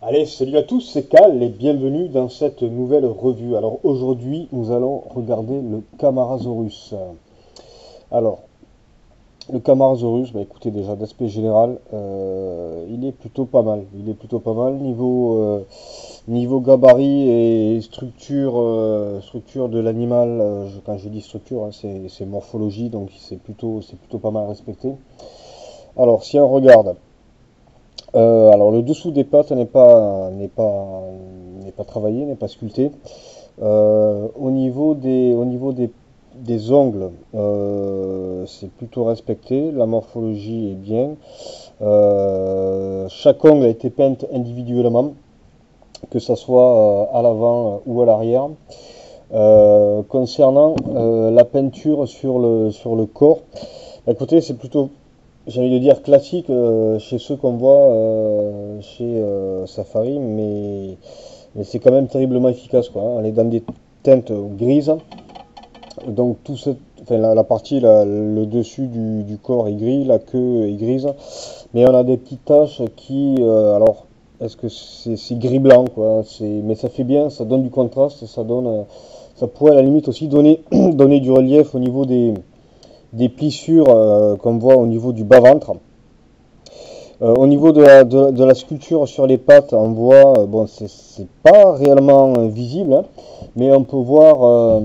Allez, salut à tous, c'est Cal et bienvenue dans cette nouvelle revue. Alors aujourd'hui, nous allons regarder le Camarasaurus. Alors, le Camarasaurus, bah écoutez déjà d'aspect général, il est plutôt pas mal. Il est plutôt pas mal niveau gabarit et structure de l'animal. Quand je dis structure, hein, c'est morphologie, donc c'est plutôt pas mal respecté. Alors, si on regarde. Alors le dessous des pattes n'est pas travaillé, n'est pas sculpté. Au niveau des ongles, c'est plutôt respecté. La morphologie est bien. Chaque ongle a été peint individuellement, que ce soit à l'avant ou à l'arrière. Concernant la peinture sur le corps, écoutez, c'est plutôt, j'ai envie de dire classique chez ceux qu'on voit chez Safari, mais c'est quand même terriblement efficace, quoi, hein. On est dans des teintes grises, donc enfin, la partie, le dessus du corps est gris, la queue est grise, mais on a des petites taches alors, est-ce que c'est gris-blanc, quoi, mais ça fait bien, ça donne du contraste, ça pourrait à la limite aussi donner, donner du relief au niveau des plissures qu'on voit au niveau du bas-ventre. Au niveau de la sculpture sur les pattes, on voit, bon, c'est pas réellement visible, hein, mais on peut voir,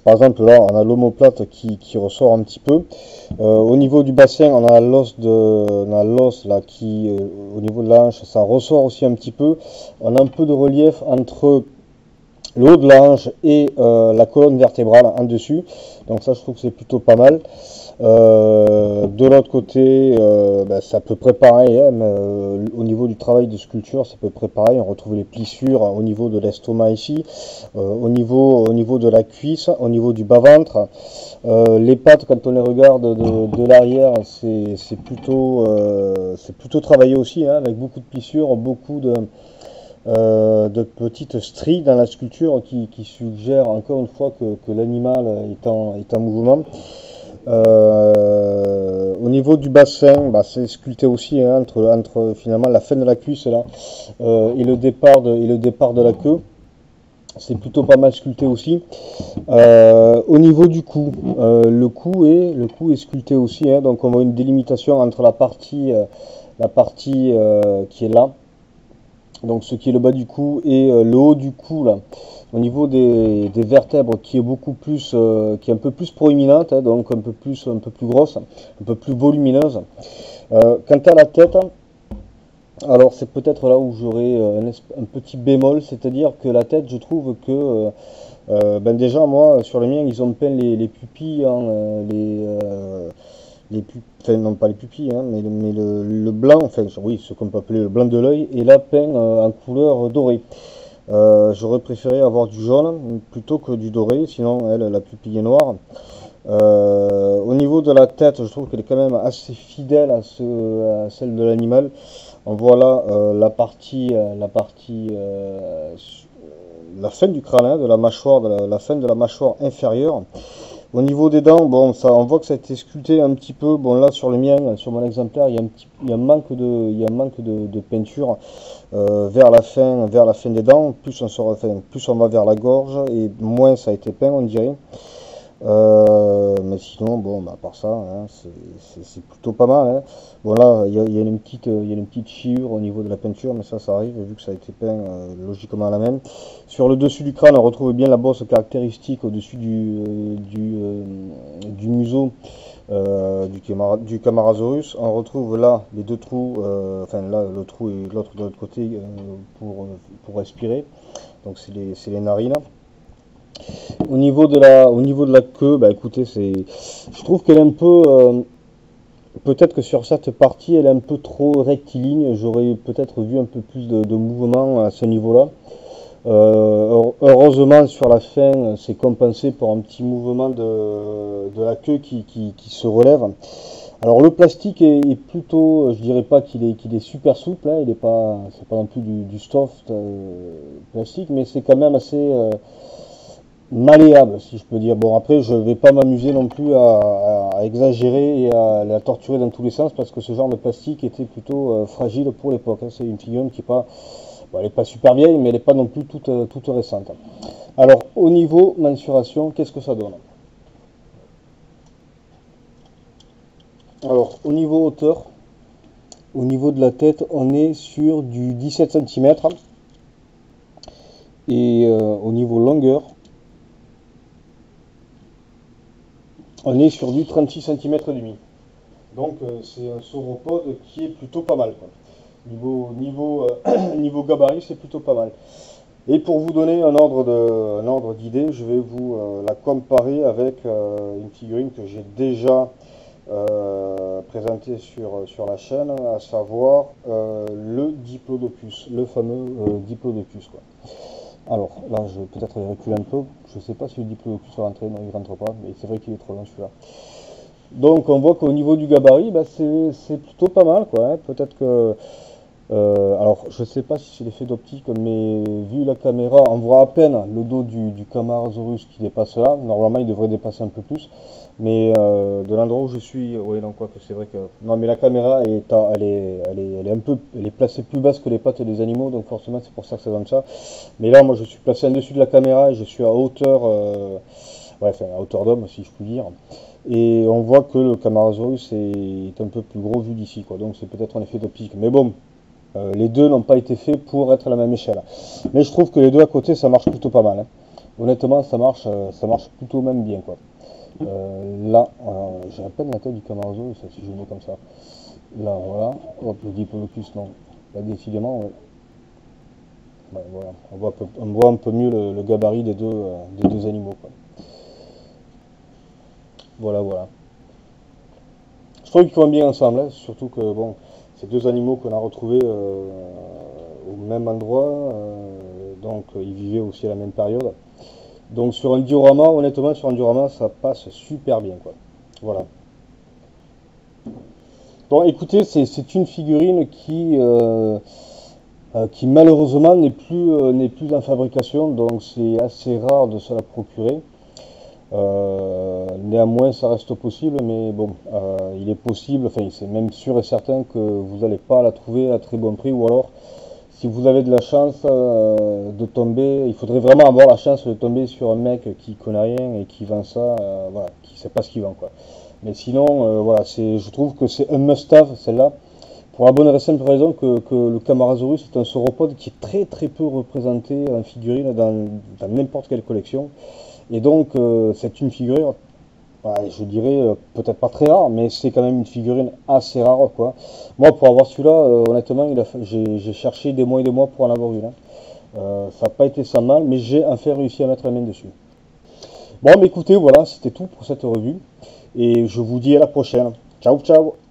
par exemple, là, on a l'omoplate qui ressort un petit peu. Au niveau du bassin, on a l'os là au niveau de la hanche, ça ressort aussi un petit peu. On a un peu de relief entre le haut de la hanche et la colonne vertébrale en dessus. Donc ça, je trouve que c'est plutôt pas mal. De l'autre côté, c'est à peu près pareil, hein, mais, au niveau du travail de sculpture, c'est à peu près pareil. On retrouve les plissures au niveau de l'estomac ici, au niveau de la cuisse, au niveau du bas-ventre. Les pattes, quand on les regarde de l'arrière, c'est plutôt travaillé aussi, hein, avec beaucoup de plissures, beaucoup de petites stries dans la sculpture qui suggèrent encore une fois que l'animal est en mouvement. Au niveau du bassin, c'est sculpté aussi, hein, entre finalement la fin de la cuisse là, et le départ de la queue. C'est plutôt pas mal sculpté aussi. Au niveau du cou, le cou est sculpté aussi, hein, donc on voit une délimitation entre la partie qui est là, donc ce qui est le bas du cou et le haut du cou là, au niveau des vertèbres qui est un peu plus proéminente, hein, donc un peu plus grosse, un peu plus volumineuse. Quant à la tête, alors c'est peut-être là où j'aurais un petit bémol, c'est-à-dire que la tête, je trouve que déjà moi sur le mien ils ont peint les pupilles, hein, enfin non pas les pupilles, hein, mais le blanc, enfin oui, ce qu'on peut appeler le blanc de l'œil, est là peint en couleur dorée. J'aurais préféré avoir du jaune plutôt que du doré, sinon elle, la pupille est noire. Au niveau de la tête, je trouve qu'elle est quand même assez fidèle à celle de l'animal. On voit là la fin du crâne, hein, de la mâchoire, la fin de la mâchoire inférieure. Au niveau des dents, bon, on voit que ça a été sculpté un petit peu. Bon, là, sur le mien, sur mon exemplaire, il y a un manque de peinture vers la fin des dents. Plus on va vers la gorge et moins ça a été peint, on dirait. Mais sinon, bon, à part ça, hein, c'est plutôt pas mal, hein. Bon, là, il y a une petite chiure au niveau de la peinture, mais ça arrive vu que ça a été peint logiquement à la main. Sur le dessus du crâne, on retrouve bien la bosse caractéristique au-dessus du museau du Camarasaurus. On retrouve là les deux trous, enfin là le trou et l'autre de l'autre côté pour respirer. Donc c'est les narines. Au niveau de la queue, écoutez, je trouve qu'elle est un peu, peut-être que sur cette partie, elle est un peu trop rectiligne. J'aurais peut-être vu un peu plus de mouvement à ce niveau-là. Heureusement, sur la fin, c'est compensé par un petit mouvement de la queue qui se relève. Alors le plastique est plutôt, je dirais pas qu'il est super souple, hein, c'est pas non plus du soft plastique, mais c'est quand même malléable, si je peux dire. Bon, après, je vais pas m'amuser non plus à exagérer et à la torturer dans tous les sens parce que ce genre de plastique était plutôt fragile pour l'époque, hein. C'est une figurine qui est pas, bon, elle est pas super vieille, mais elle n'est pas non plus toute récente. Alors, au niveau mensuration, qu'est-ce que ça donne? Alors, au niveau hauteur, au niveau de la tête, on est sur du 17 cm. Et au niveau longueur, on est sur du 36 cm et demi. Donc c'est un sauropode qui est plutôt pas mal, quoi. Niveau gabarit, c'est plutôt pas mal. Et pour vous donner un ordre d'idée, je vais vous la comparer avec une figurine que j'ai déjà présentée sur la chaîne, à savoir le Diplodocus, le fameux Diplodocus, quoi. Alors là, je vais peut-être reculer un peu. Je ne sais pas si le Diplodocus va rentrer. Non, il ne rentre pas, mais c'est vrai qu'il est trop long celui-là. Donc on voit qu'au niveau du gabarit, bah, c'est plutôt pas mal, quoi, hein. Peut-être que alors, je sais pas si c'est l'effet d'optique, mais vu la caméra, on voit à peine le dos du Camarasaurus qui dépasse là. Normalement, il devrait dépasser un peu plus. Mais de l'endroit où je suis, oui, non, quoi que c'est vrai que. Non, mais la caméra elle est un peu, elle est placée plus basse que les pattes des animaux, donc forcément, c'est pour ça que ça donne ça. Mais là, moi, je suis placé en dessus de la caméra et je suis à hauteur, ouais, enfin, à hauteur d'homme, si je puis dire. Et on voit que le Camarasaurus est un peu plus gros vu d'ici, quoi. Donc, c'est peut-être un effet d'optique. Mais bon. Les deux n'ont pas été faits pour être à la même échelle. Mais je trouve que les deux à côté, ça marche plutôt pas mal, hein. Honnêtement, ça marche plutôt même bien, quoi. Là, j'ai à peine la tête du Camarasaurus, si je le mets comme ça. Là, voilà. Hop, le Diplodocus, non. Là, décidément, ouais. Ouais, voilà. On voit un peu mieux le gabarit des deux animaux, quoi. Voilà, voilà. Je trouve qu'ils vont bien ensemble, hein, surtout que, bon, ces deux animaux qu'on a retrouvés au même endroit, donc ils vivaient aussi à la même période. Donc sur un diorama, honnêtement, sur un diorama, ça passe super bien, quoi. Voilà. Bon, écoutez, c'est une figurine qui malheureusement n'est plus en fabrication, donc c'est assez rare de se la procurer. Néanmoins, ça reste possible, mais bon, il est possible, enfin, c'est même sûr et certain que vous n'allez pas la trouver à très bon prix, ou alors, si vous avez de la chance de tomber, il faudrait vraiment avoir la chance de tomber sur un mec qui connaît rien et qui vend ça, voilà, qui sait pas ce qu'il vend, quoi. Mais sinon, voilà, je trouve que c'est un must-have, celle-là, pour la bonne et simple raison que le Camarasaurus est un sauropode qui est très très peu représenté en figurine dans n'importe quelle collection. Et donc, c'est une figurine, ouais, je dirais, peut-être pas très rare, mais c'est quand même une figurine assez rare, quoi. Moi, pour avoir celui-là, honnêtement, j'ai cherché des mois et des mois pour en avoir une, hein. Ça n'a pas été ça mal, mais j'ai enfin réussi à mettre la main dessus. Bon, mais écoutez, voilà, c'était tout pour cette revue. Et je vous dis à la prochaine. Ciao, ciao!